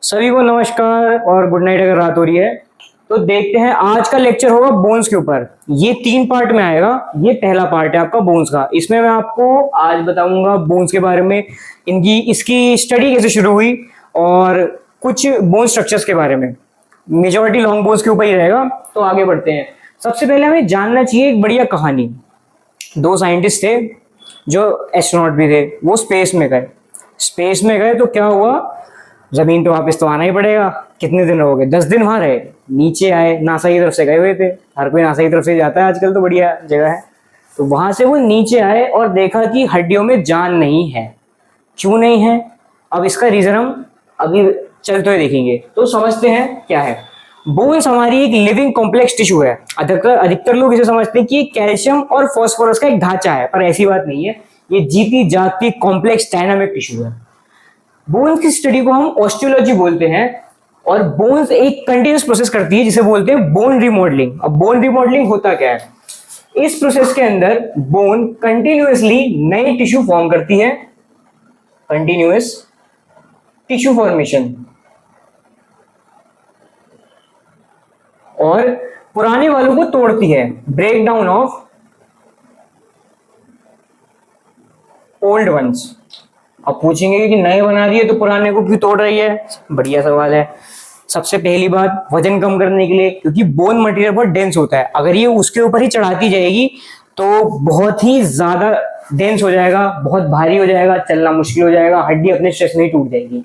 सभी को नमस्कार और गुड नाइट अगर रात हो रही है तो देखते हैं। आज का लेक्चर होगा बोन्स के ऊपर। ये 3 पार्ट में आएगा। ये पहला पार्ट है आपका बोन्स का। इसमें मैं आपको आज बताऊंगा बोन्स के बारे में, इनकी इसकी स्टडी कैसे शुरू हुई और कुछ बोन स्ट्रक्चर्स के बारे में। मेजॉरिटी लॉन्ग बोन्स के ऊपर ही रहेगा। तो आगे बढ़ते हैं। सबसे पहले हमें जानना चाहिए एक बढ़िया कहानी। 2 साइंटिस्ट थे जो एस्ट्रोनॉट भी थे। वो स्पेस में गए तो क्या हुआ, जमीन पे वापस तो आना ही पड़ेगा। कितने दिन रहोगे? 10 दिन वहां रहे। नीचे आए, नासा की तरफ से गए हुए थे। हर कोई नासा की तरफ से जाता है आजकल, तो बढ़िया जगह है। तो वहां से वो नीचे आए और देखा कि हड्डियों में जान नहीं है। क्यों नहीं है? अब इसका रीजन हम अभी चलते हुए देखेंगे। तो समझते हैं क्या है। बोन्स हमारी एक लिविंग कॉम्प्लेक्स टिश्यू है। अधिकतर लोग इसे समझते हैं कि कैल्शियम और फास्फोरस का एक ढांचा है, पर ऐसी बात नहीं है। ये जीती जागती कॉम्प्लेक्स डायनामिक टिश्यू है। बोन्स की स्टडी को हम ऑस्टियोलॉजी बोलते हैं। और बोन्स एक कंटिन्यूस प्रोसेस करती है जिसे बोलते हैं बोन रिमॉडलिंग। अब बोन रिमॉडलिंग होता क्या है? इस प्रोसेस के अंदर बोन कंटिन्यूअसली नई टिश्यू फॉर्म करती है। Continuous tissue formation. और पुराने वालों को तोड़ती है। Break down of old ones. अब पूछेंगे कि नए बना दिए तो पुराने को क्यों तोड़ रही है? बढ़िया सवाल है। सबसे पहली बात, वजन कम करने के लिए, क्योंकि बोन मटेरियल बहुत डेंस होता है। अगर ये उसके ऊपर ही चढ़ाती जाएगी तो बहुत ही ज्यादा डेंस हो जाएगा, बहुत भारी हो जाएगा, चलना मुश्किल हो जाएगा, हड्डी अपने स्ट्रेस में ही टूट जाएगी।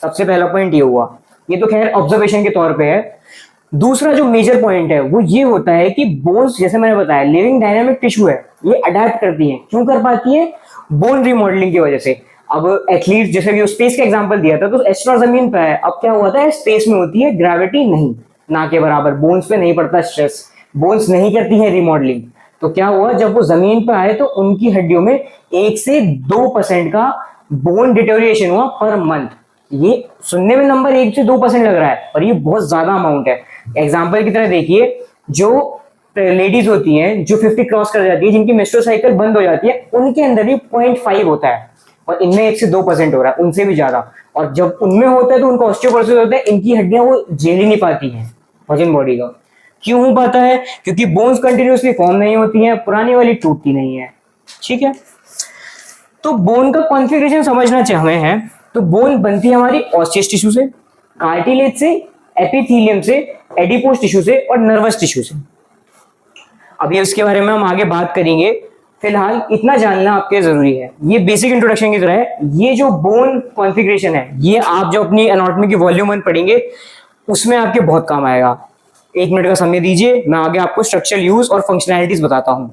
सबसे पहला पॉइंट ये हुआ। ये तो खैर ऑब्जर्वेशन के तौर पे है। दूसरा जो मेजर पॉइंट है वो ये होता है कि बोन्स, जैसे मैंने बताया, लिविंग डायनामिक टिश्यू है। ये अडेप्ट करती है। क्यों कर पाती है? बोन रिमॉडलिंग की वजह से। अब एथलीट, जैसे कि स्पेस का एग्जांपल दिया था, तो एस्ट्रोनॉट जमीन पे है। अब क्या हुआ था, स्पेस में होती है ग्रेविटी नहीं, ना के बराबर। बोन्स पे नहीं पड़ता स्ट्रेस, बोन्स नहीं करती है रिमॉडलिंग। तो क्या हुआ, जब वो जमीन पे आए तो उनकी हड्डियों में 1 से 2% का बोन डिटोरिएशन हुआ पर मंथ। ये सुनने में नंबर 1 से 2% लग रहा है, पर ये बहुत ज्यादा अमाउंट है। एग्जाम्पल की तरह देखिए, जो लेडीज होती हैं जो 50 क्रॉस कर जाती है, जिनकी मेंस्ट्रुअल साइकिल बंद हो जाती है, उनके अंदर भी 0.5 होता है। और इनमें 1 से 2% हो रहा है, उनसे भी ज्यादा। और जब उनमें होता है तो उनको ऑस्टियोपोरोसिस होता है। इनकी हड्डियां वो झेल ही नहीं पाती हैं वजन बॉडी का। क्यों हो पाता है? क्योंकि बोन्स कंटिन्यूअसली फॉर्म नहीं होती हैं, पुरानी वाली टूटती नहीं है। ठीक है। तो बोन का कॉन्फ़िगरेशन समझना चाहिए है। तो बोन बनती है हमारी ऑस्टियस टिश्यू से, कार्टिलेज से, एपिथेलियम से, एडिपोस टिश्यू से और नर्वस टिश्यू से। अभी इसके बारे में हम आगे बात करेंगे। फिलहाल इतना जानना आपके जरूरी है। ये बेसिक इंट्रोडक्शन की तरह है। ये जो बोन कॉन्फ़िगरेशन है, ये आप जो अपनी एनाटॉमी की वॉल्यूम 1 पढ़ेंगे उसमें आपके बहुत काम आएगा। 1 मिनट का समय दीजिए, मैं आगे आपको स्ट्रक्चरल यूज और फंक्शनैलिटीज बताता हूं।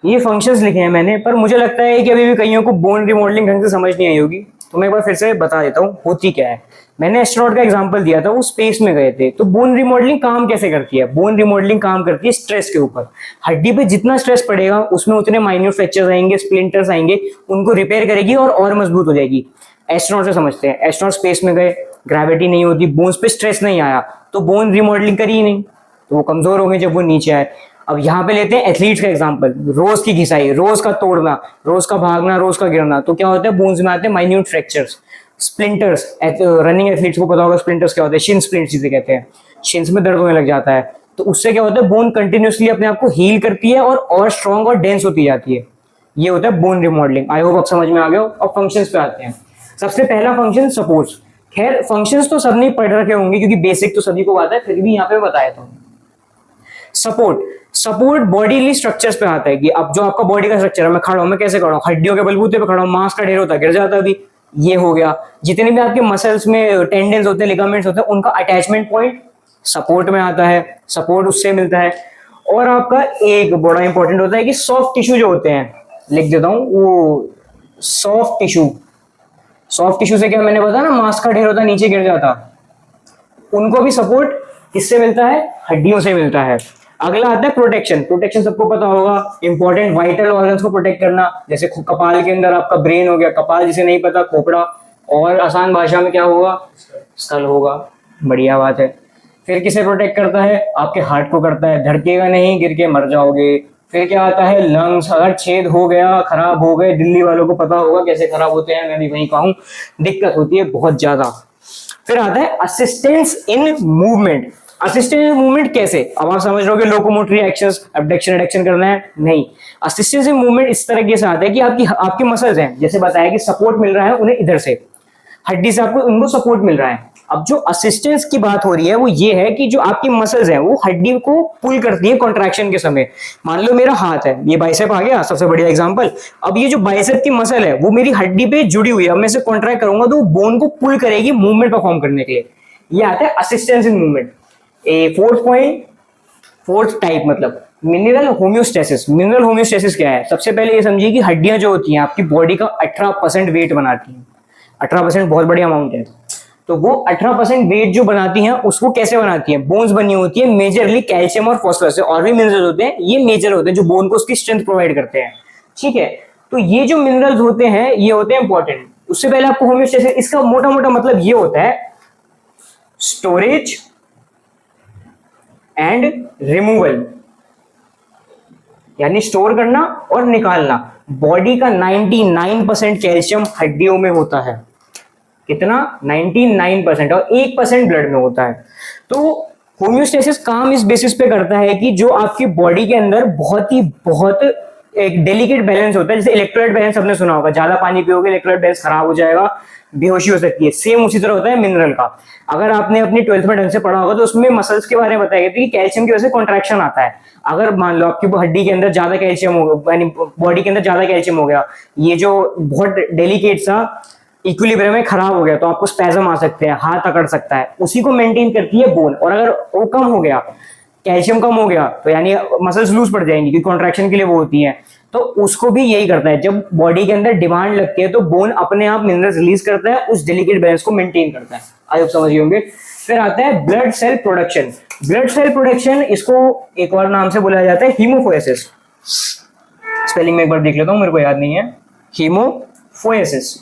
ये फंक्शंस लिखे हैं मैंने, पर मुझे लगता है कि अभी भी कईयों को बोन रिमॉडलिंग ढंग से समझ नहीं आई होगी, तो मैं एक बार फिर से बता देता हूँ होती क्या है। मैंने एस्ट्रोनॉट का एग्जांपल दिया था, वो स्पेस में गए थे। तो बोन रिमॉडलिंग काम कैसे करती है? बोन रिमॉडलिंग काम करती है स्ट्रेस के ऊपर। हड्डी पे जितना स्ट्रेस पड़ेगा उसमें उतने माइन्यूट फ्रैक्चर्स आएंगे, स्प्लिंटर्स आएंगे, उनको रिपेयर करेगी और मजबूत हो जाएगी। एस्ट्रोनॉट से समझते हैं। एस्ट्रोनॉट स्पेस में गए, ग्रेविटी नहीं होती, बोन्स पे स्ट्रेस नहीं आया, तो बोन रिमॉडलिंग करी ही नहीं, तो वो कमजोर हो गए जब वो नीचे आए। अब यहाँ पे लेते हैं एथलीट्स का एग्जांपल। रोज की घिसाई, रोज का तोड़ना, रोज का भागना, रोज का गिरना, तो क्या होता है, बोन्स में आते हैं minute fractures, splinters. Running athletes को पता होगा स्प्लिंटर्स क्या होते हैं। शिन स्प्लिंट्स जिसे कहते हैं। शिन्स में दर्द होने लग जाता है, तो उससे क्या होता है, बोन कंटिन्यूअसली अपने आप को हील करती है और स्ट्रॉन्ग और डेंस होती जाती है। ये होता है बोन रिमॉडलिंग। आई होप आप समझ में आ गए हो। अब फंक्शंस पे आते हैं। सबसे पहला फंक्शन सपोर्ट। खैर फंक्शंस तो सबने पढ़ रखे होंगे क्योंकि बेसिक तो सभी को आता है, फिर भी यहाँ पे बताया था। सपोर्ट बॉडीली स्ट्रक्चर्स पे आता है कि अब जो आपका बॉडी का स्ट्रक्चर है, मैं खड़ा हूं, मैं कैसे खड़ा हूं? हड्डियों के बलबूते पे खड़ा हूं, मांस का ढेर होता है, गिर जाता भी। ये हो गया। जितने भी आपके मसल्स में टेंडन्स होते हैं, लिगामेंट्स होते हैं, उनका अटैचमेंट पॉइंट सपोर्ट में आता है। सपोर्ट उससे मिलता है। और आपका एक बड़ा इंपॉर्टेंट होता है कि सॉफ्ट टिश्यू जो होते हैं, लिख देता हूं, वो सॉफ्ट टिश्यू से क्या मैंने बताया ना, मांस का ढेर होता है, नीचे गिर जाता, उनको भी सपोर्ट किससे मिलता है? हड्डियों से मिलता है। अगला आता है प्रोटेक्शन सबको पता होगा, इंपॉर्टेंट वाइटल ऑर्गन्स को प्रोटेक्ट करना। जैसे कपाल के अंदर आपका ब्रेन हो गया, कपाल जिसे नहीं पता खोपड़ा, और आसान भाषा में क्या होगा, स्कल होगा। बढ़िया बात है। फिर किसे प्रोटेक्ट करता है? आपके हार्ट को करता है। धड़केगा नहीं, गिर के मर जाओगे, फिर क्या आता है लंग्स, अगर छेद हो गया, खराब हो गए, दिल्ली वालों को पता होगा कैसे खराब होते हैं, मैं भी वहीं का हूं, दिक्कत होती है बहुत ज्यादा। फिर आता है assistance in movement. Assistance in movement कैसे? अब आप समझ रहे हो कि लोकोमोटरी एक्शंस, अबडक्शन एडक्शन करना है, नहीं। असिस्टेंस इन मूवमेंट इस तरीके से आता है कि आपकी आपके मसल्स हैं, जैसे बताया कि सपोर्ट मिल रहा है उन्हें इधर से, हड्डी से आपको उनको सपोर्ट मिल रहा है। अब जो असिस्टेंस की बात हो रही है वो ये है कि जो आपकी मसल्स हैं वो हड्डी को पुल करती है कॉन्ट्रैक्शन के समय। मान लो मेरा हाथ है, ये बाइसेप आ गया सबसे बढ़िया एग्जांपल। अब ये जो बाइसेप की मसल है वो मेरी हड्डी पे जुड़ी हुई है, अब मैं इसे कॉन्ट्रैक्ट करूंगा तो वो बोन को पुल करेगी मूवमेंट परफॉर्म करने के लिए। ये आता है assistance in movement. A fourth point, fourth type मतलब मिनरल होम्योस्टेसिस। मिनरल होम्योस्टेसिस क्या है? सबसे पहले ये समझिए कि हड्डियां जो होती हैं आपकी बॉडी का 18% वेट बनाती हैं। 18% बहुत बड़ी अमाउंट है। तो वो 18% वेट जो बनाती हैं उसको कैसे बनाती हैं? बोन्स बनी होती है मेजरली कैल्शियम और फॉस्फोरस से, और भी मिनरल्स होते हैं, ये मेजर होते हैं जो बोन को उसकी स्ट्रेंथ प्रोवाइड करते हैं। ठीक है, तो ये जो मिनरल्स होते हैं ये होते हैं इंपॉर्टेंट। उससे पहले आपको होम्योस्टेसिस, इसका मोटा मोटा मतलब ये होता है स्टोरेज एंड रिमूवल, यानी स्टोर करना और निकालना। बॉडी का 99% कैल्शियम हड्डियों में होता है। कितना? 99%, और 1% ब्लड में होता है। तो होम्योस्टेसिस काम इस बेसिस पे करता है कि जो आपकी बॉडी के अंदर बहुत एक डेलिकेट बैलेंस होता है, जैसे इलेक्ट्रोलाइट बैलेंस आपने सुना होगा, ज्यादा पानी पियोगे इलेक्ट्रोलाइट बैलेंस खराब हो जाएगा, बेहोशी हो सकती है। सेम उसी तरह होता है मिनरल का। अगर आपने अपनी 12th में ढंग से पढ़ा होगा तो उसमें मसल्स के बारे में बताया गया था कि कैल्शियम की वजह से कॉन्ट्रैक्शन आता है। अगर मान लो आपकी हड्डी के अंदर ज्यादा कैल्शियम हो गया, यानी बॉडी के अंदर ज्यादा कैल्शियम हो गया, ये जो बहुत डेलिकेट सा इक्विलिब्रियम में खराब हो गया, तो आपको स्पैज्म आ सकते हैं, हाथ अकड़ सकता है, उसी को मेंटेन करती है बोन। और अगर वो कम हो गया, कैल्शियम कम हो गया, तो यानी मसल्स लूज पड़ जाएंगी क्योंकि कॉन्ट्रैक्शन के लिए वो होती है, तो उसको भी यही करता है। जब बॉडी के अंदर डिमांड लगती है तो बोन अपने आप मिनरल्स रिलीज करता है, उस डेलिकेट बैलेंस को मेंटेन करता है। आप समझिए होंगे। फिर आता है blood cell production. Blood cell production, इसको एक और नाम से बोला जाता है हीमोपोएसिस। स्पेलिंग में एक बार देख लेता हूं, मेरे को याद नहीं है। हीमोपोएसिस।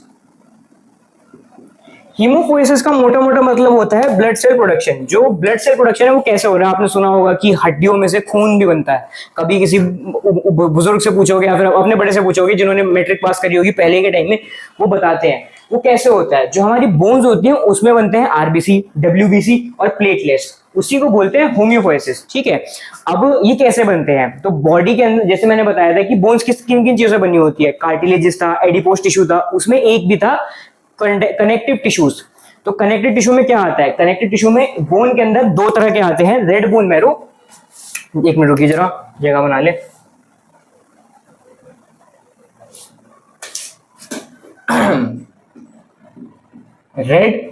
हीमोपोएसिस का मोटा मोटा मतलब होता है ब्लड सेल प्रोडक्शन। जो ब्लड सेल प्रोडक्शन है वो कैसे हो रहा है? आपने सुना होगा कि हड्डियों में से खून भी बनता है। कभी किसी बुजुर्ग से पूछोगे या फिर अपने बड़े से पूछोगे जिन्होंने मैट्रिक पास करी होगी पहले के टाइम में, वो बताते हैं वो कैसे होता है। जो हमारी बोन्स होती हैं उसमें बनते हैं आरबीसी, डब्ल्यूबीसी और प्लेटलेट्स, उसी को बोलते हैं होम्योपोएसिस। ठीक है, अब ये कैसे बनते हैं? तो बॉडी के अंदर जैसे मैंने बताया था कि बोन्स किन किन चीजों से बनी होती है, कार्टिलेजिस था, एडिपोस टिश्यू था, उसमें एक भी था कनेक्टिव टिश्यूज। तो कनेक्टिव टिश्यू में क्या आता है? कनेक्टिव टिश्यू में बोन के अंदर दो तरह के आते हैं, रेड बोन मैरो। एक मिनट रुकिए जरा, जगह बना ले। रेड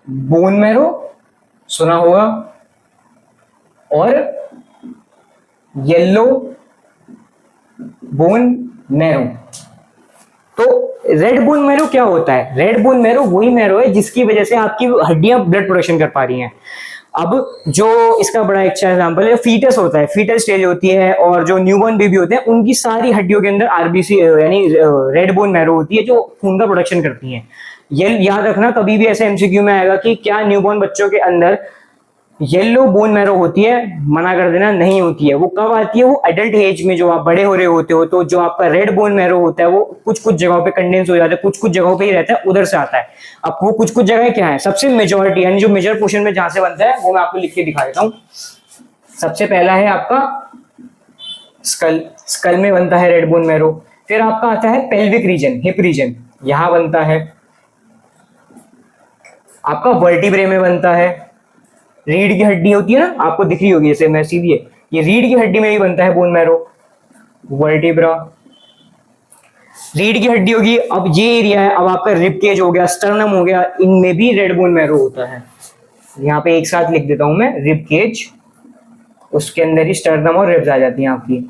बोन मैरो सुना होगा, और येलो बोन मैरो। तो रेड बोन मैरो क्या होता है? रेड बोन मैरो वही मैरो है जिसकी वजह से आपकी हड्डियां ब्लड प्रोडक्शन कर पा रही हैं। अब जो इसका बड़ा अच्छा एग्जांपल है, फीटस होता है, फीटल स्टेज होती है, और जो न्यूबॉर्न बेबी होते हैं उनकी सारी हड्डियों के अंदर आरबीसी यानी रेड बोन मैरो होती है जो खून का प्रोडक्शन करती है। ये याद रखना, कभी भी ऐसे एमसीक्यू में आएगा कि क्या न्यूबॉर्न बच्चों के अंदर येलो बोन मैरो होती है, मना कर देना नहीं होती है। वो कब आती है? वो एडल्ट एज में, जो आप बड़े हो रहे होते हो, तो जो आपका रेड बोन मैरो होता है वो कुछ कुछ जगहों पे कंडेंस हो जाता है, कुछ कुछ जगहों पे ही रहता है, उधर से आता है। अब वो कुछ कुछ जगह क्या है? सबसे मेजोरिटी यानी जो मेजर पोर्शन में जहां से बनता है वो मैं आपको लिख के दिखा देता हूँ। सबसे पहला है आपका स्कल, स्कल में बनता है रेड बोन मैरो। फिर आपका आता है पेल्विक रीजन, हिप रीजन, यहां बनता है। आपका वर्टिब्रे में बनता है, रीढ़ की हड्डी होती है ना, आपको दिख रही होगी जैसे मैं सीधी है, ये रीढ़ की हड्डी में भी बनता है बोन मैरो, वर्टिब्रा, रीढ़ की हड्डी होगी। अब ये एरिया है, अब आपका रिब केज हो गया, स्टर्नम हो गया, इनमें भी रेड बोन मैरो होता है। यहाँ पे एक साथ लिख देता हूं मैं, रिब केज, उसके अंदर ही स्टर्नम और रिब्स आ जाती हैं आपकी।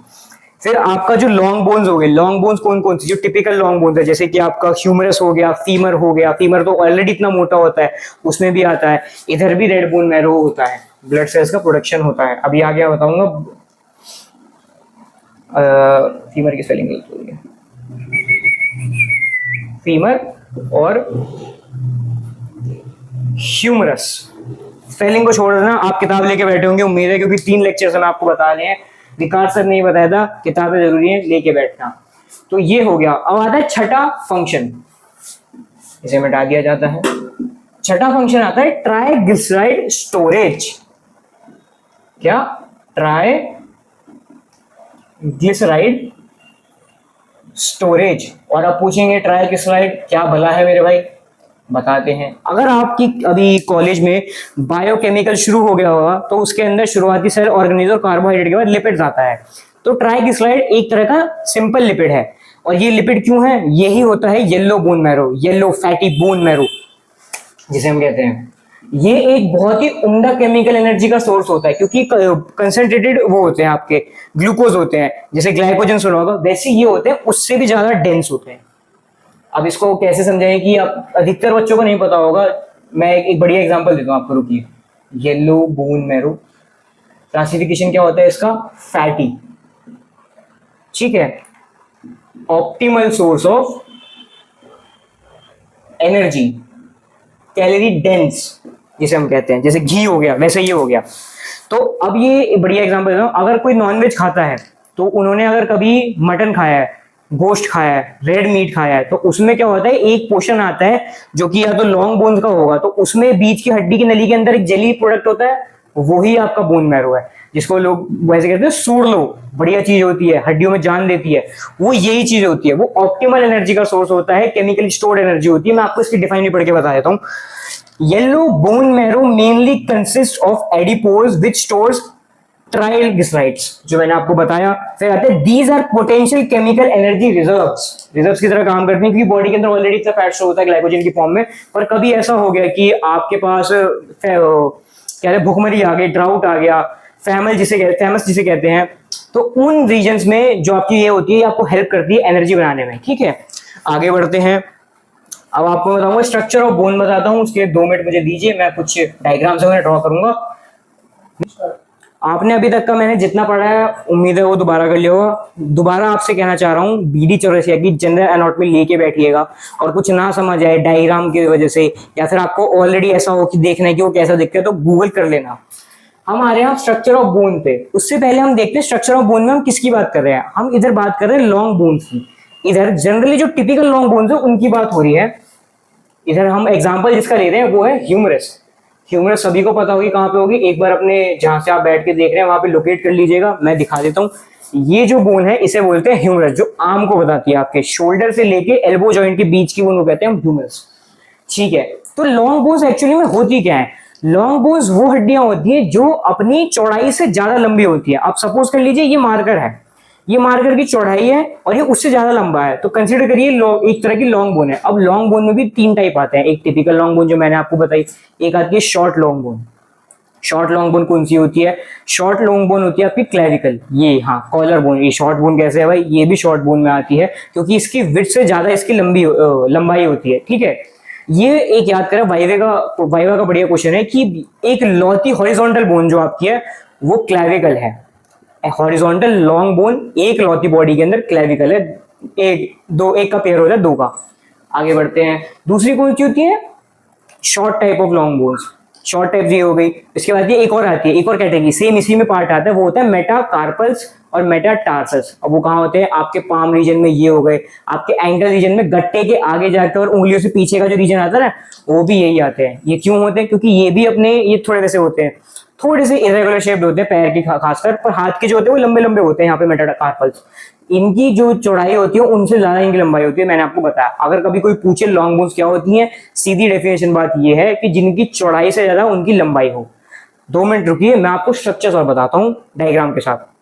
फिर आपका जो लॉन्ग बोन्स हो गए, लॉन्ग बोन्स कौन कौन सी? जो टिपिकल लॉन्ग बोन्स है, जैसे कि आपका ह्यूमरस हो गया, फीमर हो गया, फीमर तो ऑलरेडी इतना मोटा होता है, उसमें भी आता है। इधर भी रेड बोन मैरो होता है, ब्लड सेल्स का प्रोडक्शन होता है। अभी आगे बताऊंगा। फीमर की स्पेलिंग गलत हो गई, फीमर और ह्यूमरस। स्पेलिंग को छोड़ देना, आप किताब लेके बैठे होंगे उम्मीद है, क्योंकि 3 लेक्चर्स में आपको बता रहे हैं। विकास सर ने बताया था किताबें जरूरी है लेके बैठना। तो ये हो गया। अब आता है छठा फंक्शन, इसे मिटा दिया जाता है। छठा फंक्शन आता है ट्राइग्लिसराइड स्टोरेज। क्या? Triglyceride storage. और आप पूछेंगे ट्राइग्लिसराइड क्या भला है मेरे भाई, बताते हैं। अगर आपकी अभी कॉलेज में बायोकेमिकल शुरू हो गया होगा तो उसके अंदर शुरुआती सेल ऑर्गेनिज्म और कार्बोहाइड्रेट के बाद लिपिड्स आता है। तो ट्राइग्लिसराइड एक तरह का सिंपल लिपिड है। और ये लिपिड क्यों है? यही होता है yellow bone marrow, yellow fatty bone marrow जिसे हम कहते हैं। ये एक बहुत ही उम्दा केमिकल एनर्जी का सोर्स होता है, क्योंकि कंसंट्रेटेड वो होते हैं आपके ग्लूकोज होते हैं, जैसे ग्लाइकोजन सुना होगा, वैसे ये होते हैं, उससे भी ज्यादा डेंस होते हैं। अब इसको कैसे समझाएं कि आप अधिकतर बच्चों को नहीं पता होगा। मैं एक बढ़िया एग्जांपल देता हूँ आपको, रुकिए। येलो बोन मैरो क्लासिफिकेशन क्या होता है इसका? फैटी, ठीक है। Optimal source of energy, calorie dense जिसे हम कहते हैं, जैसे घी हो गया वैसे ये हो गया। तो अब ये बढ़िया एग्जांपल देता हूं। अगर कोई नॉनवेज खाता है तो उन्होंने अगर कभी मटन खाया है, गोश्त खाया है, रेड मीट खाया है, तो उसमें क्या होता है, एक पोर्शन आता है जो कि या तो लॉन्ग बोन्स का होगा, तो उसमें बीच की हड्डी की नली के अंदर एक जेली प्रोडक्ट होता है, वही आपका बोन मैरो है, जिसको लोग वैसे कहते हैं सूड़ लो, बढ़िया चीज होती है, हड्डियों में जान देती है, वो यही चीज होती है। वो ऑप्टिमल एनर्जी का सोर्स होता है, केमिकली स्टोर्ड एनर्जी होती है। मैं आपको इसकी डिफाइन भी पढ़ के बता देता हूँ। Yellow bone marrow mainly consist of adipose which stores triglycerides, जो मैंने आपको बताया। फिर आते हैं these are potential chemical energy reserves, reserves की तरह काम करती हैं, क्योंकि बॉडी के अंदर ऑलरेडी इतना फैट स्टोर होता है ग्लाइकोजन की फॉर्म में। पर कभी ऐसा हो गया कि आपके पास क्या है, भूखमरी आ गई, ड्राउट आ गया, फेमस जिसे कहते हैं, तो उन रीजन्स में जो आपकी ये होती है, आपको हेल्प करती है एनर्जी बनाने में, ठीक है। आगे बढ़ते हैं। अब आपको बताऊंगा स्ट्रक्चर ऑफ बोन बताता हूँ, उसके 2 मिनट मुझे दीजिए, मैं कुछ डायग्राम से ड्रॉ करूंगा। आपने अभी तक का मैंने जितना पढ़ा है उम्मीद है वो दोबारा कर लिया होगा। दोबारा आपसे कहना चाह रहा हूँ, बीडी चौरसिया की जनरल एनाटॉमी लेके बैठिएगा, और कुछ ना समझ आए डायग्राम की वजह से, या फिर आपको ऑलरेडी ऐसा हो कि देखना है कि वो कैसा दिखता है, तो गूगल कर लेना। हम आ रहे हैं स्ट्रक्चर ऑफ बोन पे। उससे पहले हम देखते हैं स्ट्रक्चर ऑफ बोन में हम किसकी बात कर रहे हैं। हम इधर बात कर रहे हैं लॉन्ग बोन्स की। इधर जनरली जो टिपिकल लॉन्ग बोन्स है उनकी बात हो रही है। इधर हम एग्जांपल जिसका ले रहे हैं वो है ह्यूमरस। ह्यूमरस सभी को पता होगी कहाँ पे होगी, एक बार अपने जहां से आप बैठ के देख रहे हैं वहां पे लोकेट कर लीजिएगा, मैं दिखा देता हूँ। ये जो बोन है इसे बोलते हैं ह्यूमरस, जो आर्म को बताती है, आपके शोल्डर से लेके एल्बो जॉइंट के बीच की बोन को कहते हैं हम ह्यूमरस, ठीक है। तो लॉन्ग बोन्स एक्चुअली में होती क्या है? लॉन्ग बोन्स वो हड्डियां होती है जो अपनी चौड़ाई से ज्यादा लंबी होती है। आप सपोज कर लीजिए ये मार्कर है, ये मार्कर की चौड़ाई है और ये उससे ज्यादा लंबा है, तो कंसीडर करिए एक तरह की लॉन्ग बोन है। अब लॉन्ग बोन में भी 3 टाइप आते हैं। एक टिपिकल लॉन्ग बोन जो मैंने आपको बताई, एक आती है short long bone. Short long bone कौन सी होती है? शॉर्ट लॉन्ग बोन होती है आपकी क्लैविकल, ये हाँ कॉलर बोन। ये शॉर्ट बोन कैसे है भाई? ये भी शॉर्ट बोन में आती है, क्योंकि इसकी विड्थ से ज्यादा इसकी लंबाई होती है, ठीक है। ये एक याद करें, वाइवा का बढ़िया क्वेश्चन है कि एक लौती हॉरिजॉन्टल बोन जो आपकी है वो क्लैविकल है। हॉरिजॉन्टल लॉन्ग बोन एक लौती बॉडी के अंदर क्लैविकल है, एक का पेयर होता है 2 का। आगे बढ़ते हैं। दूसरी कौन सी होती है? Short type of long bones. Short type ये हो गई। इसके बाद ये एक और आती है, एक और कैटेगरी सेम इसी में पार्ट आता है, वो होता है मेटाकार्पल्स और मेटाटार्सस। अब वो कहाँ होते हैं? आपके पाम रीजन में ये हो गए, आपके एंकल रीजन में गट्टे के आगे जाकर और उंगलियों से पीछे का जो रीजन आता है ना, वो भी यही आते हैं। ये क्यों होते हैं? क्योंकि ये भी अपने ये थोड़े वैसे होते हैं, थोड़े से इरेगुलर शेप्ड होते हैं पैर की खासकर, पर हाथ के जो होते हैं वो लंबे लंबे होते हैं। यहाँ पे मेटाकार्पल्स, इनकी जो चौड़ाई होती है उनसे ज्यादा इनकी लंबाई होती है। मैंने आपको बताया। अगर कभी कोई पूछे लॉन्ग बोन्स क्या होती हैं, सीधी डेफिनेशन बात ये है कि जिनकी चौड़ाई से ज्यादा उनकी लंबाई हो। 2 मिनट रुकिए, मैं आपको स्ट्रक्चर और बताता हूं डायग्राम के साथ।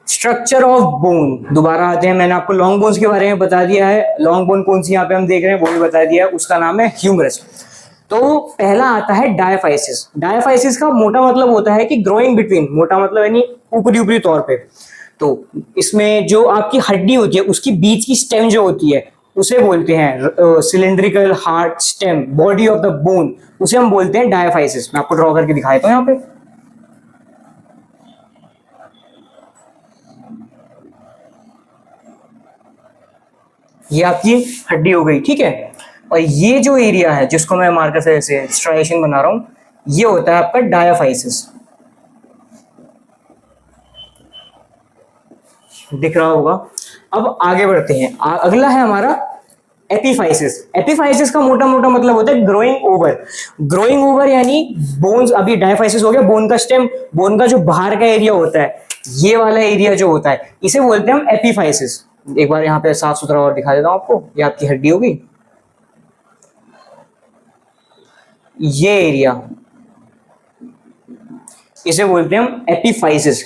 स्ट्रक्चर ऑफ बोन, दोबारा आते हैं। मैंने आपको लॉन्ग बोन्स के बारे में बता दिया है। लॉन्ग बोन कौन सी यहाँ पे हम देख रहे हैं वो भी बता दिया है, उसका नाम है ह्यूमरस। तो पहला आता है डायफाइसिस। डायफाइसिस का मोटा मतलब होता है कि ग्रोइंग बिटवीन, मोटा मतलब यानी ऊपरी ऊपरी तौर पे। तो इसमें जो आपकी हड्डी होती है उसकी बीच की स्टेम जो होती है उसे बोलते हैं cylindrical heart stem, body of the bone, उसे हम बोलते हैं डायफाइसिस। मैं आपको ड्रॉ करके दिखाता हूँ यहाँ पे। ये आपकी हड्डी हो गई, ठीक है। और ये जो एरिया है जिसको मैं मार्कर से ऐसे स्ट्राइएशन बना रहा हूँ, ये होता है आपका डायाफाइसिस। दिख रहा होगा। अब आगे बढ़ते हैं। अगला है हमारा एपिफाइसिस। एपिफाइसिस का मोटा मोटा मतलब होता है ग्रोइंग ओवर। ग्रोइंग ओवर यानी बोन्स, अभी डायफाइसिस हो गया बोन का स्टेम, बोन का जो बाहर का एरिया होता है, ये वाला एरिया जो होता है इसे बोलते हैं हम एपिफाइसिस। एक बार यहाँ पे साफ सुथरा और दिखा देता हूं आपको, ये आपकी हड्डी होगी, ये एरिया, इसे बोलते हैं हम एपिफाइसिस।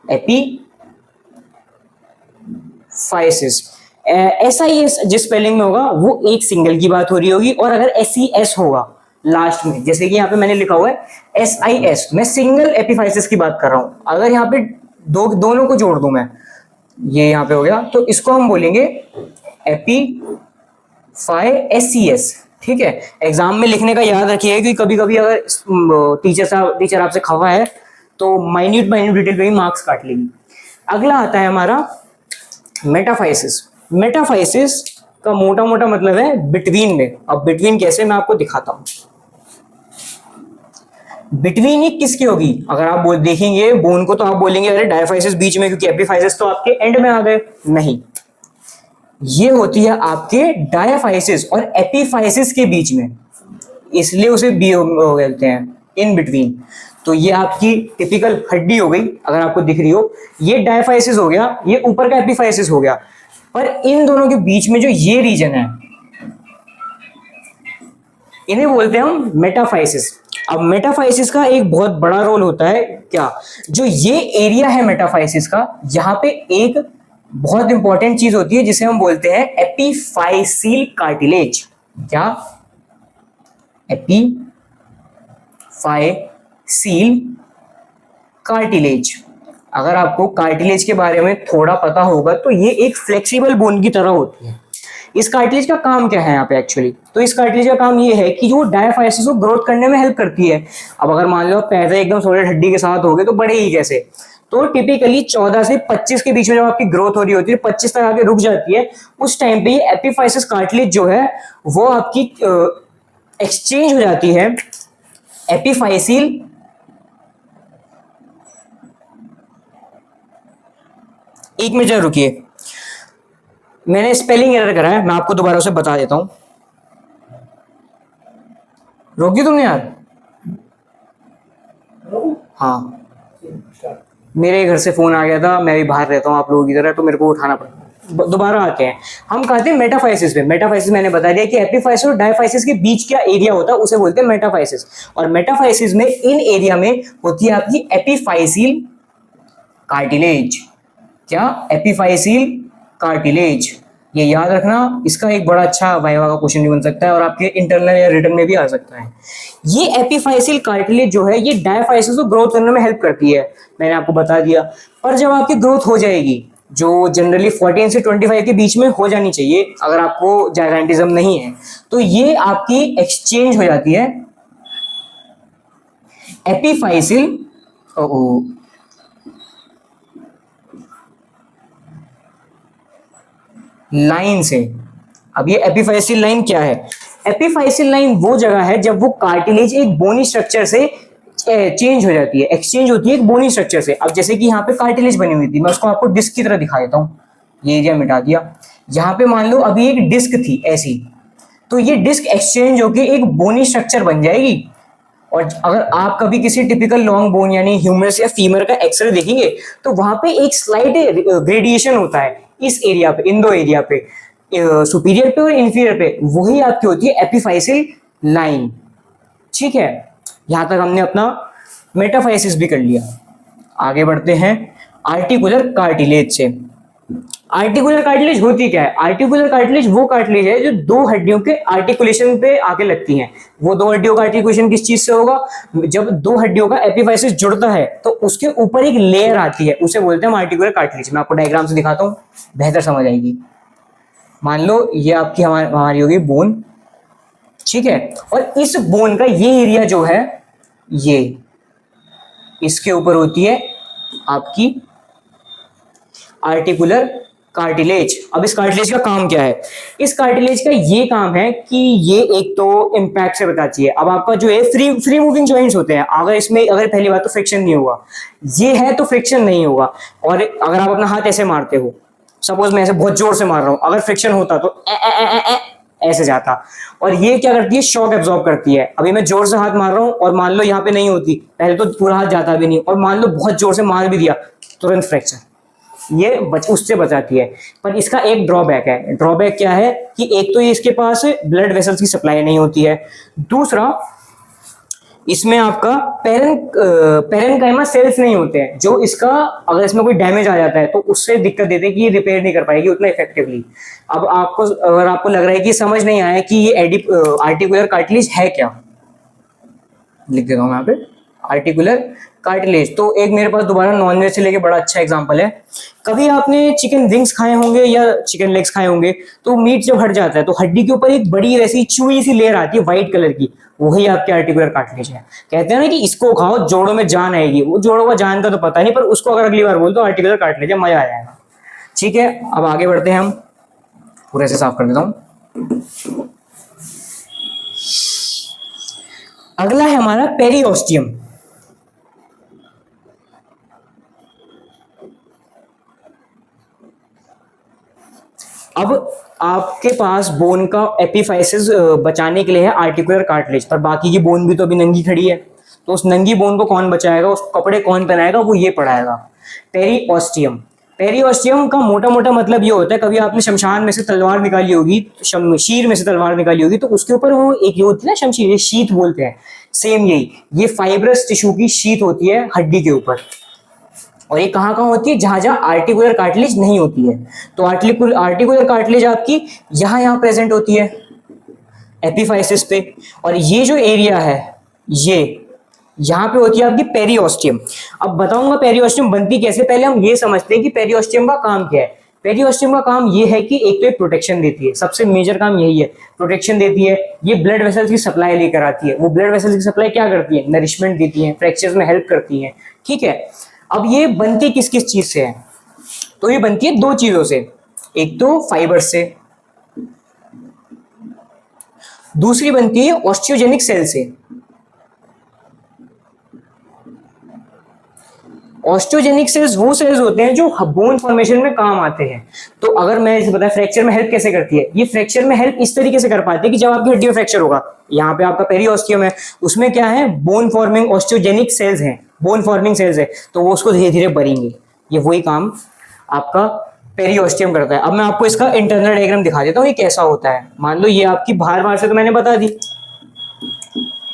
एपिफाइसिस SIS जिस स्पेलिंग में होगा वो एक सिंगल की बात हो रही होगी, और अगर SES होगा लास्ट में, जैसे कि यहाँ पे मैंने लिखा हुआ है SIS, मैं सिंगल एपिफाइसिस की बात कर रहा हूं। अगर यहाँ पे दोनों को जोड़ दूं मैं, ये यहाँ पे हो गया, तो इसको हम बोलेंगे SES। ठीक है, एग्जाम में लिखने का याद रखिए, क्योंकि कभी कभी अगर टीचर आपसे खफा है तो माइन्यूट डिटेल पे भी मार्क्स काट लेगी। अगला आता है हमारा मेटाफाइसिस। मेटाफाइसिस का मोटा मोटा मतलब है बिटवीन में। अब बिटवीन कैसे, मैं आपको दिखाता हूं। बिटवीन ही किसकी होगी, अगर आप देखेंगे बोन को तो आप बोलेंगे अरे डायफाइसिस बीच में, क्योंकि एपिफाइसिस तो आपके एंड में आ गए। नहीं, ये होती है आपके डायफाइसिस और एपिफाइसिस के बीच में, इसलिए उसे बी बोलते हैं, इन बिटवीन। तो ये आपकी टिपिकल हड्डी हो गई, अगर आपको दिख रही हो, ये डायफाइसिस हो गया, ये ऊपर का एपिफाइसिस हो गया। पर इन दोनों के बीच में जो ये रीजन है, इन्हें बोलते हैं हम मेटाफाइसिस। अब मेटाफाइसिस का एक बहुत बड़ा रोल होता है क्या, जो ये एरिया है मेटाफाइसिस का, यहाँ पे एक बहुत इंपॉर्टेंट चीज होती है जिसे हम बोलते हैं एपिफाइसिल कार्टिलेज। क्या, एपिफाइसिल कार्टिलेज। अगर आपको कार्टिलेज के बारे में थोड़ा पता होगा तो ये एक फ्लेक्सिबल बोन की तरह होती है। इस कार्टिलेज का काम क्या है यहाँ पे एक्चुअली, तो इस कार्टिलेज का काम ये है कि जो डायफाइसिस को ग्रोथ करने में हेल्प करती है। अब अगर मान लो पैदा एकदम सॉलिड हड्डी के साथ हो गए तो बढ़ेगी कैसे, तो टिपिकली 14 से 25 के बीच में जब आपकी ग्रोथ हो रही होती है, 25 तक आके रुक जाती है, उस टाइम पे ये एपिफाइसिस कार्टिलेज जो है वो आपकी एक्सचेंज हो जाती है एपिफाइसिल एक मिनट रुकिए, मैंने स्पेलिंग एरर करा है, मैं आपको दोबारा उसे बता देता हूं। रोकी तुमने यार? हाँ, मेरे घर से फोन आ गया था, मैं भी बाहर रहता हूँ आप लोगों की तरह, तो मेरे को उठाना पड़ा। दोबारा आते हैं, हम कहते हैं मेटाफाइसिस पे। मेटाफाइसिस मैंने बता दिया कि एपिफाइसिस और डायफाइसिस के बीच क्या एरिया होता है उसे बोलते हैं मेटाफाइसिस। और मेटाफाइसिस में इन एरिया में होती है आपकी एपिफाइसिल कार्टिलेज। क्या, एपिफाइसिल कार्टिलेज। ये याद रखना, इसका एक बड़ा अच्छा वाइवा का क्वेश्चन भी बन सकता है और आपके इंटरनल या रिटन में भी आ सकता है। ये एपिफाइसिल कार्टिलेज जो है ये डायफाइसिस को ग्रोथ करने में हेल्प करती है, मैंने आपको बता दिया। पर जब आपकी ग्रोथ हो जाएगी, जो जनरली 14 से 25 के बीच में हो जानी चाहिए, अगर आपको जायगेंटिज्म नहीं है, तो ये आपकी एक्सचेंज हो जाती है एपिफाइसिल लाइन से। अब ये एपिफाइसिल लाइन क्या है, एपिफाइसिल लाइन वो जगह है जब वो कार्टिलेज एक बोनी स्ट्रक्चर से चेंज हो जाती है, एक्सचेंज होती है एक बोनी स्ट्रक्चर से। अब जैसे कि यहाँ पे कार्टिलेज बनी हुई थी, मैं उसको आपको डिस्क की तरह दिखा देता हूँ, ये एरिया मिटा दिया। यहाँ पे मान लो अभी एक डिस्क थी ऐसी, तो ये डिस्क एक्सचेंज होकर एक बोनी स्ट्रक्चर बन जाएगी। और अगर आप कभी किसी टिपिकल लॉन्ग बोन यानी ह्यूमरस या फीमर का एक्सरे देखेंगे तो वहां पे एक स्लाइट ग्रेडिएशन होता है इस एरिया पे, इन दो एरिया पे, सुपीरियर पे और इंफीरियर पे, वही आपकी होती है एपिफाइसिल लाइन। ठीक है, यहां तक हमने अपना मेटाफाइसिस भी कर लिया। आगे बढ़ते हैं आर्टिकुलर कार्टिलेज से। आर्टिकुलर कार्टिलेज होती क्या है, आर्टिकुलर कार्टिलेज वो कार्टिलेज है जो दो हड्डियों के आर्टिकुलेशन पे आके लगती हैं। वो दो हड्डियों का आर्टिकुलेशन किस चीज से होगा, जब दो हड्डियों का एपिफाइसिस जुड़ता है तो उसके ऊपर एक लेयर आती है, उसे बोलते हैं आर्टिकुलर कार्टिलेज। मैं आपको डायग्राम से दिखाता हूँ, बेहतर समझ आएगी। मान लो ये आपकी हमारी होगी बोन, ठीक है, और इस बोन का ये एरिया जो है, ये इसके ऊपर होती है आपकी आर्टिकुलर कार्टिलेज। अब इस कार्टिलेज का काम क्या है? इस कार्टिलेज का ये काम है कि ये एक तो इम्पैक्ट से बचाती है। अब आपका जो है फ्री मूविंग जॉइंट्स होते हैं, अगर इसमें अगर पहली बात तो फ्रिक्शन नहीं होगा, ये है तो फ्रिक्शन नहीं होगा। और अगर आप अपना हाथ ऐसे मारते हो, सपोज मैं ऐसे बहुत जोर से मार रहा हूं, अगर फ्रिक्शन होता तो ऐसे जाता। और ये क्या करती है? शॉक एब्जॉर्ब करती है। अभी मैं जोर से हाथ मार रहा हूं और मान लो यहाँ पे नहीं होती, पहले तो पूरा हाथ जाता भी नहीं, और मान लो बहुत जोर से मार भी दिया, तुरंत फ्रैक्चर। ये उससे बचाती है। पर इसका एक ड्रॉबैक है। ड्रॉबैक क्या है कि एक तो ये इसके पास ब्लड वेसल्स की सप्लाई नहीं होती है, दूसरा इसमें आपका पेरेनकाइमा सेल्स नहीं होते हैं, जो इसका अगर इसमें कोई डैमेज आ जाता है तो उससे दिक्कत देते हैं कि ये रिपेयर नहीं कर पाएगी उतना इफेक्टिवली। अब आपको अगर आपको लग रहा है कि समझ नहीं आया कि ये आर्टिकुलर कार्टिलेज है क्या, लिख देता हूं यहाँ पे आर्टिकुलर कार्टिलेज। तो एक मेरे पास दोबारा नॉनवेज से लेके बड़ा अच्छा एग्जांपल है। कभी आपने चिकन विंग्स खाए होंगे या चिकन लेग्स खाए होंगे, तो मीट जब हट जाता है तो हड्डी के ऊपर एक बड़ी वैसी चुई सी लेयर आती है व्हाइट कलर की, वही आपके आर्टिकुलर कार्टिलेज है। कहते हैं ना कि इसको खाओ जोड़ों में जान आएगी, वो जोड़ों का जान का तो पता नहीं, पर उसको अगर अगली बार बोल दो आर्टिकुलर कार्टिलेज है, मजा आ जाएगा। ठीक है, अब आगे बढ़ते हैं हम, पूरे से साफ कर देता हूं। अगला है हमारा पेरिओस्टियम। अब आपके पास बोन का एपिफाइसिस बचाने के लिए है आर्टिकुलर कार्टिलेज, पर बाकी की बोन भी तो अभी नंगी खड़ी है, तो उस नंगी बोन को कौन बचाएगा, उस कपड़े कौन पहनाएगा, वो ये पढ़ाएगा। पेरिओस्टियम। पेरिओस्टियम का मोटा मोटा मतलब ये होता है, कभी आपने शमशान में से तलवार निकाली होगी, शमशीर में से तलवार निकाली होगी, तो उसके ऊपर वो एक ये होती है ना शमशीर, ये शीत बोलते हैं, सेम यही, ये फाइब्रस टिश्यू की शीत होती है हड्डी के ऊपर। और ये कहाँ कहाँ होती है? जहां जहां आर्टिकुलर कार्टिलेज नहीं होती है। तो आर्टिकुलर कार्टिलेज आपकी यहाँ प्रेजेंट होती है एपिफाइसिस पे, और ये जो एरिया है ये यहाँ पे होती है आपकी पेरिओस्टियम। अब बताऊंगा पेरिओस्टियम बनती कैसे, पहले हम ये समझते हैं कि पेरिओस्टियम का काम क्या है। पेरिओस्टियम का काम ये है कि एक तो एक प्रोटेक्शन देती है, सबसे मेजर काम यही है, प्रोटेक्शन देती है। ये ब्लड वेसल्स की सप्लाई लेकर आती है। वो ब्लड वेसल्स की सप्लाई क्या करती है? नरिशमेंट देती है, फ्रैक्चर्स में हेल्प करती है। ठीक है, अब ये बनती किस किस चीज से है? तो ये बनती है दो चीजों से, एक तो फाइबर से, दूसरी बनती है ऑस्टियोजेनिक सेल से। ऑस्टियोजेनिक सेल्स वो सेल्स होते हैं जो बोन फॉर्मेशन में काम आते हैं। तो अगर मैं इसे बताया फ्रैक्चर में हेल्प कैसे करती है, ये फ्रैक्चर में हेल्प इस तरीके से कर पाती है कि जब आपकी हड्डी में फ्रैक्चर होगा, यहाँ पे आपका पेरिओस्टियम है, उसमें क्या है? बोन फॉर्मिंग ऑस्टियोजेनिक सेल्स हैं, बोन फॉर्मिंग सेल्स है, तो वो उसको धीरे धीरे भरेंगे। ये वही काम आपका पेरिओस्टियम करता है। अब मैं आपको इसका इंटरनल डायग्राम दिखा देता हूँ, ये कैसा होता है। मान लो ये आपकी बाहर से तो मैंने बता दी,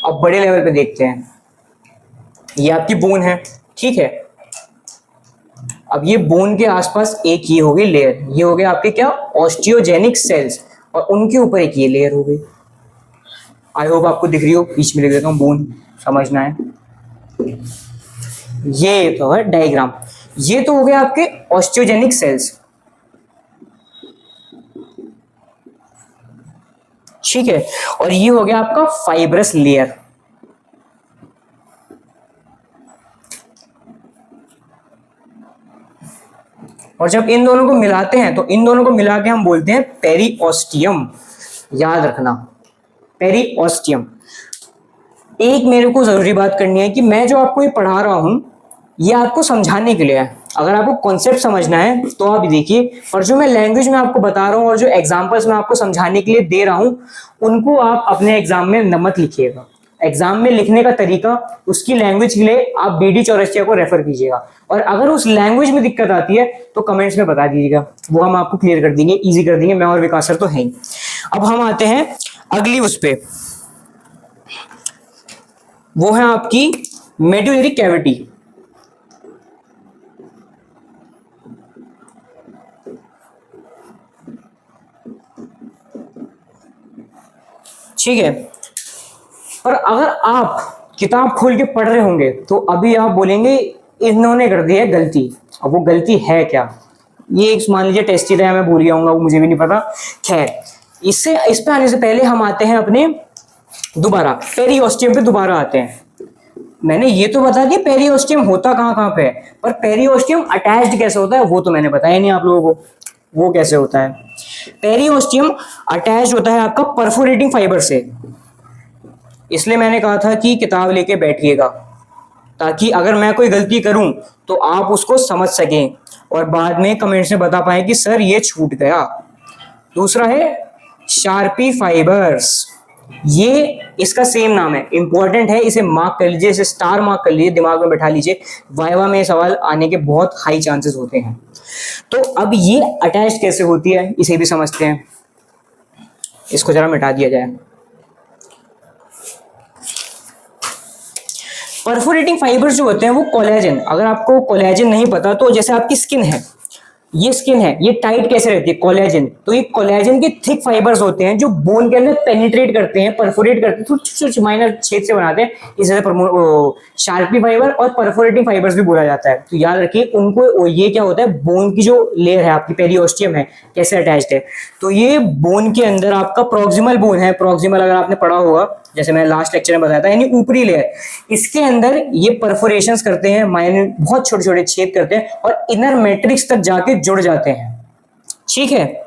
अब बड़े लेवल पे देखते हैं। ये आपकी बोन है, ठीक है। अब ये बोन के आसपास एक ये हो गई लेयर, ये हो गया आपके क्या? ऑस्टियोजेनिक सेल्स, और उनके ऊपर एक ये लेयर हो गई। आई होप आपको दिख रही हो, बीच में लिख देता हूँ बोन, समझना है। ये तो है डायग्राम, ये तो हो गया आपके ऑस्टियोजेनिक सेल्स, ठीक है। और ये हो गया आपका फाइब्रस लेयर। और जब इन दोनों को मिलाते हैं तो इन दोनों को मिला के हम बोलते हैं पेरिओस्टियम। याद रखना, पेरिओस्टियम। एक मेरे को जरूरी बात करनी है कि मैं जो आपको ये पढ़ा रहा हूं, ये आपको समझाने के लिए है। अगर आपको कॉन्सेप्ट समझना है तो आप देखिए, और जो मैं लैंग्वेज में आपको बता रहा हूं और जो एग्जांपल्स मैं आपको समझाने के लिए दे रहा हूं, उनको आप अपने एग्जाम में मत लिखिएगा। एग्जाम में लिखने का तरीका, उसकी लैंग्वेज के लिए आप BD चौरसिया को रेफर कीजिएगा। और अगर उस लैंग्वेज में दिक्कत आती है तो कमेंट्स में बता दीजिएगा, वो हम आपको क्लियर कर देंगे, इजी कर देंगे। मैं और विकास सर तो है ही। अब हम आते हैं अगली उस पे, वो है आपकी मेडुलरी कैविटी। ठीक है, पर अगर आप किताब खोल के पढ़ रहे होंगे तो अभी आप बोलेंगे इन्होंने कर दी है गलती। अब वो गलती है क्या? ये एक मान लीजिए टेस्ट ही रहा, मैं भूल गया हूँ, वो मुझे भी नहीं पता। खैर, इस पे आने से पहले हम आते हैं अपने दोबारा पेरिओस्टियम पे दोबारा आते हैं। मैंने ये तो बता दिया पेरिओस्टियम होता कहाँ कहाँ पे है, पर पेरिओस्टियम अटैच्ड कैसे होता है वो तो मैंने बताया नहीं आप लोगों को। वो कैसे होता है। पेरिओस्टियम अटैच होता है आपका परफोरेटिंग फाइबर से, इसलिए मैंने कहा था कि किताब लेके बैठिएगा, ताकि अगर मैं कोई गलती करूं तो आप उसको समझ सकें और बाद में कमेंट्स में बता पाएं कि सर ये छूट गया। दूसरा है शार्पी फाइबर्स, ये इसका सेम नाम है, इंपॉर्टेंट है, इसे मार्क कर लीजिए, इसे स्टार मार्क कर लीजिए, दिमाग में बैठा लीजिए, वाइवा में सवाल आने के बहुत हाई चांसेस होते हैं। तो अब ये अटैच कैसे होती है इसे भी समझते हैं, इसको जरा मिटा दिया जाए। परफोरेटिंग फाइबर्स जो होते हैं वो कोलेजन, अगर आपको कोलेजन नहीं पता तो जैसे आपकी स्किन है, ये स्किन है, ये टाइट कैसे रहती है, कोलेजन, तो ये कोलेजन के थिक फाइबर्स होते हैं जो बोन के अंदर पेनिट्रेट करते हैं, परफोरेट करते हैं, छोटे माइनर छेद से बनाते हैं, इसे शार्पी फाइबर और परफोरेटिंग फाइबर्स भी बोला जाता है। तो याद रखिए उनको, ये क्या होता है, बोन की जो लेयर है आपकी पेरिओस्टियम है कैसे अटैच्ड है, तो ये बोन के अंदर आपका प्रोक्सिमल बोन है, प्रोक्सिमल अगर आपने पढ़ा होगा जैसे मैं लास्ट लेक्चर में बताया था, यानी ऊपरी लेयर, इसके अंदर ये परफोरेशंस करते हैं, माइनर बहुत छोटे छोटे छेद करते हैं और इनर मैट्रिक्स तक जाके जुड़ जाते हैं। ठीक है,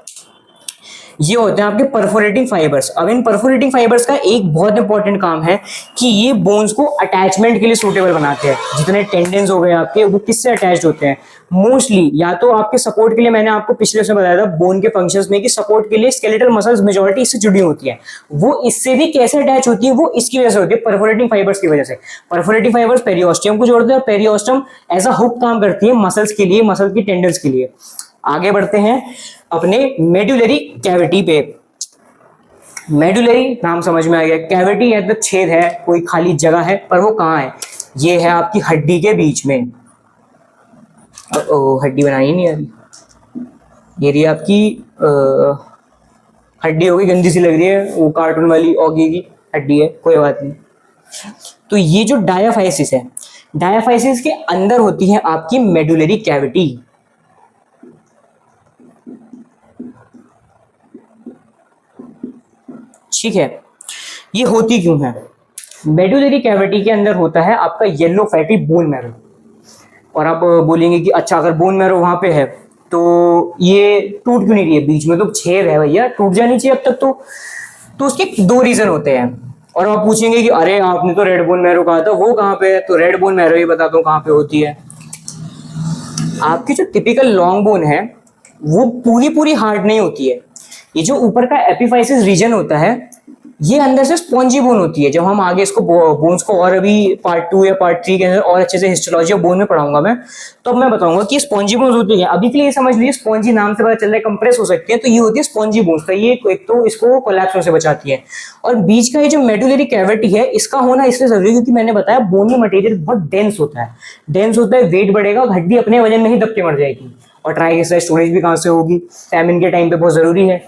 ये होते हैं आपके परफोरेटिंग फाइबर्स। अब इन परफोरेटिंग फाइबर्स का एक बहुत इंपॉर्टेंट काम है कि ये बोन्स को अटैचमेंट के लिए सूटेबल बनाते हैं। जितने टेंडेंस हो गए आपके, वो किससे अटैच्ड होते हैं, मोस्टली या तो आपके सपोर्ट के लिए, मैंने आपको पिछले उसमें बताया था बोन के फंक्शंस में कि सपोर्ट के लिए स्केलेटल मसल्स मेजॉरिटी इससे जुड़ी होती है, वो इससे भी कैसे अटैच होती है, वो इसकी वजह से होती है, परफोरेटिंग फाइबर्स की वजह से। परफोरेटिंग फाइबर्स पेरिओस्टियम को जोड़ते हैं और पेरिओस्टियम एज अ हुक काम करती है मसल्स के लिए, मसल की टेंडन्स के लिए। आगे बढ़ते हैं अपने मेडुलरी कैविटी पे। मेडुलरी नाम समझ में आ गया, कैविटी है तो छेद है, कोई खाली जगह है, पर वो कहाँ है, ये है आपकी हड्डी के बीच में। हड्डी बनाई नहीं अभी, ये रही आपकी हड्डी होगी, गंदी सी लग रही है, वो कार्टून वाली ऑगी की हड्डी है, कोई बात नहीं। तो ये जो डायाफाइसिस है, डायाफाइसिस के अंदर होती है आपकी मेडुलरी कैविटी। ठीक है, ये होती क्यों है, मेडुलरी कैविटी के अंदर होता है आपका येलो फैटी बोन मैरो। और आप बोलेंगे कि अच्छा अगर बोन मैरो वहां पे है तो ये टूट क्यों नहीं रही है, बीच में तो छेद है भैया, टूट जानी चाहिए अब तक तो उसके दो रीजन होते हैं। और आप पूछेंगे कि अरे आपने तो रेड बोन मैरो कहा था, वो कहाँ पे है, तो रेड बोन मैरो ही बताता हूँ कहाँ पे होती है। आपकी जो टिपिकल लॉन्ग बोन है वो पूरी हार्ड नहीं होती है, ये जो ऊपर का एपिफाइसिस रीजन होता है ये अंदर से स्पॉन्जी बोन होती है। जब हम आगे इसको बोन्स को और अभी पार्ट 2 या पार्ट 3 के अंदर और अच्छे से हिस्टोलॉजी ऑफ बोन में पढ़ाऊंगा मैं, तो अब मैं बताऊंगा कि स्पॉन्जी बोन्स होती है। अभी के लिए समझ लीजिए स्पॉन्जी नाम से पता चल रहा है कंप्रेस हो सकती है, तो ये होती है स्पॉन्जी बोन्स। तो ये एक तो इसको कोलैप्स से बचाती है, और बीच का ये जो मेडुलरी कैविटी है इसका होना इसलिए जरूरी है क्योंकि मैंने बताया बोनी मटेरियल बहुत डेंस होता है, वेट बढ़ेगा, हड्डी अपने वजन में ही दब के मर जाएगी, और ट्राइग्लिसराइड स्टोरेज भी कहाँ से होगी, फैमिन के टाइम पे बहुत जरूरी है।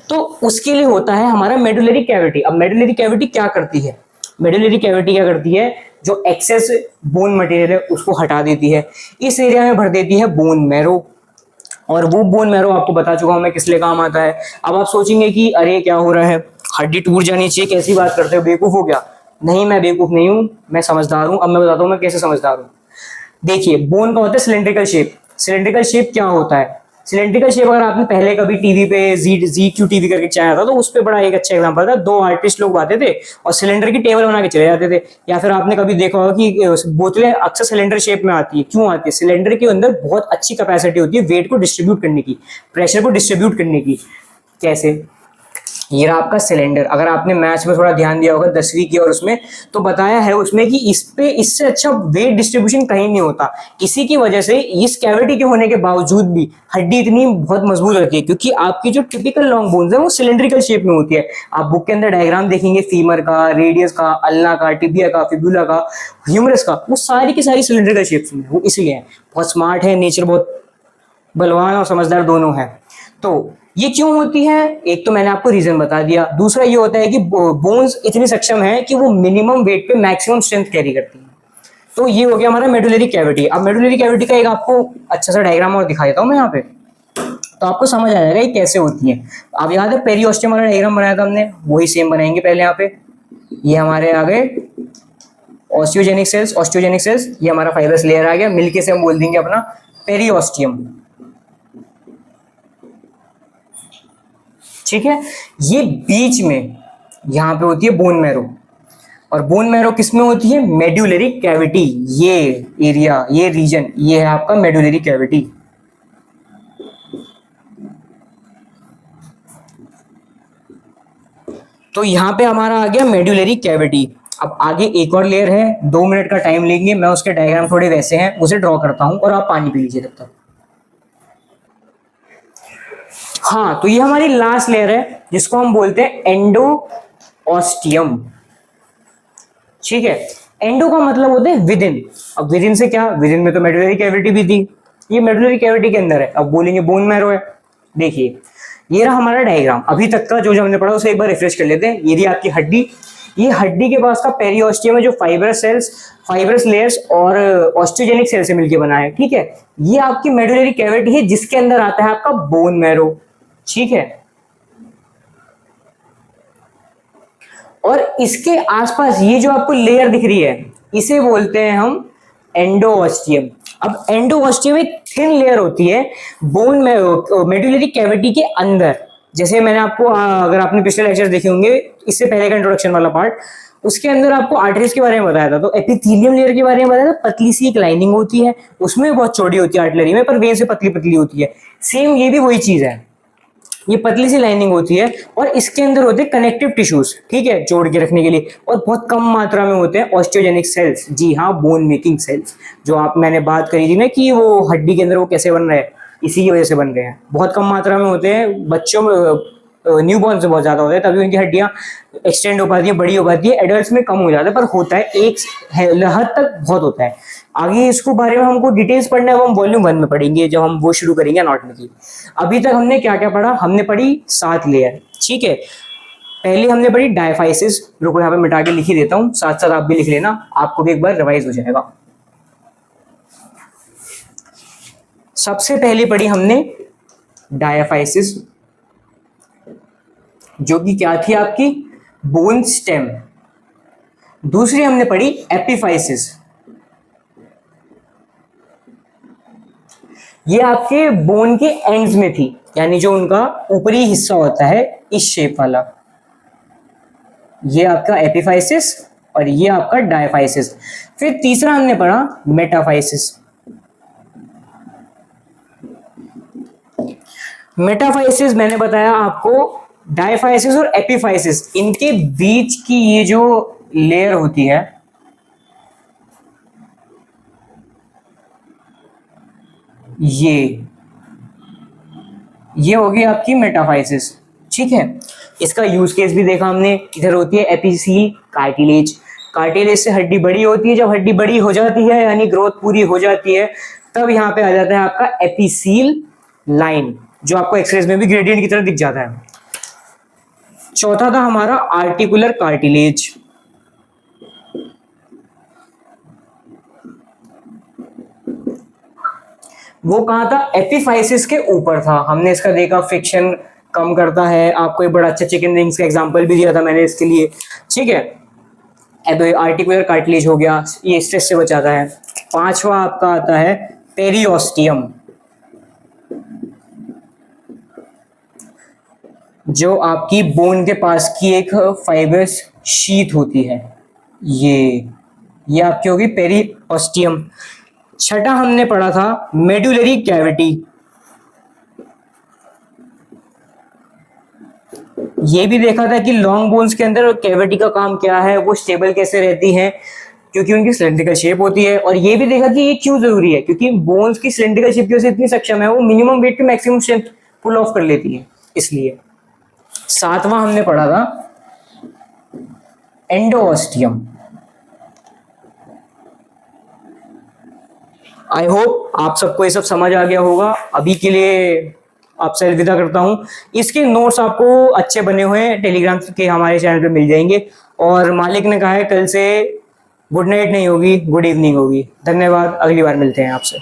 तो उसके लिए होता है हमारा मेडुलरी कैविटी। अब मेडुलरी कैविटी क्या करती है, मेडुलरी कैविटी क्या करती है, जो एक्सेस बोन मटेरियल है उसको हटा देती है, इस एरिया में भर देती है बोन मैरो। और वो बोन मैरो आपको बता चुका हूं मैं किस लिए काम आता है। अब आप सोचेंगे कि अरे क्या हो रहा है, हड्डी टूट जानी चाहिए, कैसी बात करते हो, बेवकूफ हो क्या। नहीं, मैं बेवकूफ नहीं हूं, मैं समझदार हूं। अब मैं बताता हूं मैं कैसे समझदार हूं। देखिए बोन का होता है सिलेंड्रिकल शेप। सिलेंड्रिकल शेप क्या होता है, सिलेंड्रिकल शेप अगर आपने पहले कभी टीवी पे जी क्यू टीवी करके चलाया था तो उस पे बड़ा एक अच्छा एग्जांपल था, दो आर्टिस्ट लोग आते थे और सिलेंडर की टेबल बना के चले जाते थे। या फिर आपने कभी देखा होगा कि बोतलें अक्सर सिलेंडर शेप में आती है, क्यों आती है, सिलेंडर के अंदर बहुत अच्छी कैपेसिटी होती है वेट को डिस्ट्रीब्यूट करने की, प्रेशर को डिस्ट्रीब्यूट करने की। कैसे, ये रहा आपका सिलेंडर। अगर आपने मैथ्स में थोड़ा ध्यान दिया होगा 10वीं की और उसमें, तो बताया है उसमें कि इस पे इससे अच्छा वेट डिस्ट्रीब्यूशन कहीं नहीं होता। इसी की वजह से इस कैविटी के होने के बावजूद भी हड्डी इतनी बहुत मजबूत रहती है, क्योंकि आपकी जो टिपिकल लॉन्ग बोन्स है वो सिलेंड्रिकल शेप में होती है। आप बुक के अंदर डायग्राम देखेंगे फीमर का, रेडियस का, अल्ना का, टिबिया का, फिबुला का, ह्यूमरस का, वो सारी की सारी सिलेंड्रिकल शेप्स में, वो इसलिए है। बहुत स्मार्ट है, नेचर बहुत बलवान और समझदार दोनों है। तो ये क्यों होती है, एक तो मैंने आपको रीजन बता दिया। दूसरा ये होता है कि बोन्स इतनी सक्षम है कि वो मिनिमम वेट पे मैक्सिमम स्ट्रेंथ कैरी करती है। तो ये हो गया हमारा मेडुलरी कैविटी। अब मेडुलरी कैविटी का एक आपको अच्छा सा डायग्राम और दिखा देता हूँ मैं यहाँ पे, तो आपको समझ आ जाएगा ये कैसे होती है। अब याद है पेरिओस्टियम वाला डायग्राम बनाया था हमने, वही सेम बनाएंगे पहले। यहाँ पे ये हमारे आ गए ऑस्टियोजेनिक सेल्स, ये हमारा फाइब्रस लेयर आ गया, मिलके से हम बोल देंगे अपना पेरिओस्टियम। ठीक है। ये बीच में यहाँ पे होती है बोन मैरो, और बोन मैरो किस में होती है? Medullary cavity. ये एरिया, ये रीजन, ये है आपका मेड्यूलरी कैविटी। तो यहाँ पे हमारा आ गया मेड्यूलरी कैविटी। अब आगे एक और लेयर है, 2 मिनट का टाइम लेंगे, मैं उसके डायग्राम थोड़े वैसे हैं उसे ड्रॉ करता हूं और आप पानी पी लीजिए तब तक। हाँ, तो ये हमारी लास्ट लेयर है जिसको हम बोलते हैं एंडोऑस्टियम। ठीक है, एंडो का मतलब होता है विद इन। अब विद इन से क्या, विद इन में तो मेडुलरी कैविटी भी थी, ये मेडुलरी कैविटी के अंदर है। अब बोलेंगे बोन मैरो है। देखिए ये रहा हमारा डायग्राम, अभी तक का जो हमने पढ़ा उसे एक बार रिफ्रेश कर लेते हैं। ये रही आपकी हड्डी, ये हड्डी के पास का पेरियोस्टियम है जो फाइब्रस सेल्स, फाइब्रस लेयर्स और ऑस्टियोजेनिक सेल से मिलकर बना है। ठीक है, ये आपकी मेडुलरी कैविटी है जिसके अंदर आता है आपका बोन मैरो। ठीक है, और इसके आसपास ये जो आपको लेयर दिख रही है इसे बोलते हैं हम एंडोऑस्टियम। अब एंडोऑस्टियम एक थिन लेयर होती है बोन मेडुलरी कैविटी के अंदर। जैसे मैंने आपको अगर आपने पिछले लेक्चर देखे होंगे, इससे पहले का इंट्रोडक्शन वाला पार्ट, उसके अंदर आपको आर्टरीज के बारे में बताया था। तो एपिथेलियम लेयर के बारे में बताया था, पतली सी एक लाइनिंग होती है, उसमें बहुत चौड़ी होती है आर्टरी में, पर वेन से पतली पतली होती है। सेम ये भी वही चीज है, ये पतली सी लाइनिंग होती है और इसके अंदर होते हैं कनेक्टिव टिश्यूज, ठीक है, जोड़ के रखने के लिए, और बहुत कम मात्रा में होते हैं ऑस्टियोजेनिक सेल्स। जी हाँ, बोन मेकिंग सेल्स, जो आप मैंने बात करी थी ना कि वो हड्डी के अंदर वो कैसे बन रहे हैं, इसी की वजह से बन रहे हैं। बहुत कम मात्रा में होते हैं, बच्चों में न्यूबॉर्न से बहुत ज्यादा होता है, तभी उनकी हड्डियां एक्सटेंड हो पाती है, बड़ी हो पाती है। एडल्ट्स में कम हो जाता है, पर होता है एक हद तक बहुत होता है। आगे इसको बारे में हमको डिटेल्स पढ़ना है, वो हम वॉल्यूम 1 में पढ़ेंगे जब हम वो शुरू करेंगे एनाटॉमी की। अभी तक हमने क्या क्या पढ़ा? हमने पढ़ी 7 लेयर। ठीक है, पहले हमने पढ़ी डायफाइसिस, रुको यहाँ पे मिटा के लिख ही देता हूँ, साथ साथ आप भी लिख लेना, आपको भी एक बार रिवाइज हो जाएगा। सबसे पहले पढ़ी हमने डायफाइसिस, जो कि क्या थी आपकी बोन स्टेम। दूसरी हमने पढ़ी एपिफाइसिस, ये आपके बोन के एंड्स में थी, यानी जो उनका ऊपरी हिस्सा होता है इस शेप वाला, ये आपका एपिफाइसिस और ये आपका डायफाइसिस। फिर तीसरा हमने पढ़ा मेटाफाइसिस। मेटाफाइसिस मैंने बताया आपको, डायफाइसिस और एपिफाइसिस इनके बीच की ये जो लेयर होती है, ये होगी आपकी मेटाफाइसिस। ठीक है, इसका यूज केस भी देखा हमने। इधर होती है एपिसील कार्टिलेज, कार्टिलेज से हड्डी बड़ी होती है। जब हड्डी बड़ी हो जाती है यानी ग्रोथ पूरी हो जाती है, तब यहाँ पे आ जाता है आपका एपिसील लाइन, जो आपको एक्सरेज में भी ग्रेडियंट की तरह दिख जाता है। चौथा था हमारा आर्टिकुलर कार्टिलेज, वो कहां था? एपिफाइसिस के ऊपर था। हमने इसका देखा फ्रिक्शन कम करता है, आपको एक बड़ा अच्छा चिकन विंग्स का एग्जांपल भी दिया था मैंने इसके लिए। ठीक है, अब आर्टिकुलर कार्टिलेज हो गया, ये स्ट्रेस से बचाता है। पांचवा आपका आता है पेरियोस्टियम, जो आपकी बोन के पास की एक फाइब्रस शीथ होती है, ये आपकी होगी पेरियोस्टियम। छठा हमने पढ़ा था मेडुलरी कैविटी, ये भी देखा था कि लॉन्ग बोन्स के अंदर कैविटी का काम क्या है, वो स्टेबल कैसे रहती हैं, क्योंकि उनकी सिलेंड्रिकल शेप होती है। और ये भी देखा कि ये क्यों जरूरी है, क्योंकि बोन्स की सिलेंड्रिकल शेप की वजह से इतनी सक्षम है, वो मिनिमम वेट पे मैक्सिमम स्ट्रेंथ पुल ऑफ कर लेती है, इसलिए। सातवां हमने पढ़ा था एंडोऑस्टियम। आई होप आप सबको ये सब समझ आ गया होगा। अभी के लिए आपसे अलविदा करता हूं। इसके नोट्स आपको अच्छे बने हुए हैं टेलीग्राम के हमारे चैनल पे मिल जाएंगे। और मालिक ने कहा है कल से गुड नाइट नहीं होगी, गुड इवनिंग होगी। धन्यवाद, अगली बार मिलते हैं आपसे।